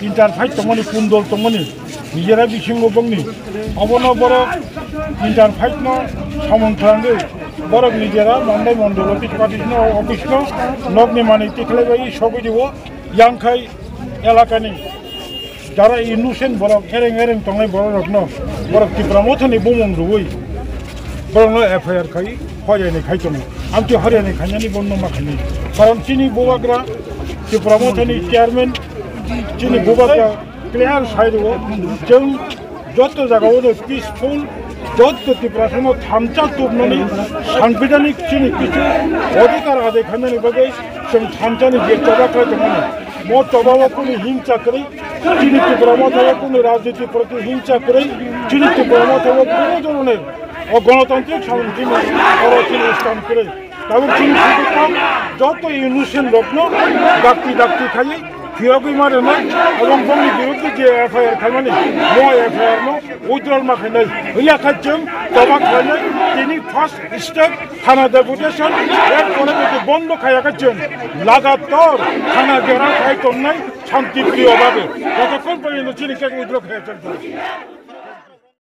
Interfight tomoni pundol tomoni nijera bisingo bongni obono borok interfight no samon thangge borok nijera mandai mondol office no nogni mani tiklebai sobidibo yangkai elakani jara innocent borok ereng tongai borok no borok tipramothani bomong ruoi borok no FIR khai hoyani khaitono amti hariani khanyani bonno makhani karon chini bobagra tipramothani chairman chini bobagra clear saido jeng joto jagao peaceful joto tiprasano thamcha tubnani sanbidanik chini kichu odhikar ade khanani bagai sem thamchani je tobakra tomani mo tobawa kuni himcha kari chini tipramothaya kuni rajniti proti himcha kari chini tipramothaya kono doroner গণতান্ত্রিক শান্তিময় স্থান করে তারপর চীন যত ইউনুসেন লগ্ন ডাক্তি খাই ফিরবি মারে না এবং বঙ্গের বিরুদ্ধে যে FIR খাইমানি নো FIR নো উইথড্রল মাখাইনাই হইয়া খাইছেন তবাক খাইনাই তিনি ফার্স্ট স্টেপ থানা ডেপুটেশন এরপরে যদি বন্ধ খাইয়া খাইছেন লাগাতার থানা গেরা খাইতন নাই শান্তিপ্রিয়ভাবে যতক্ষণ পর্যন্ত চিনিকে উইথড্র খাইয়া চলতে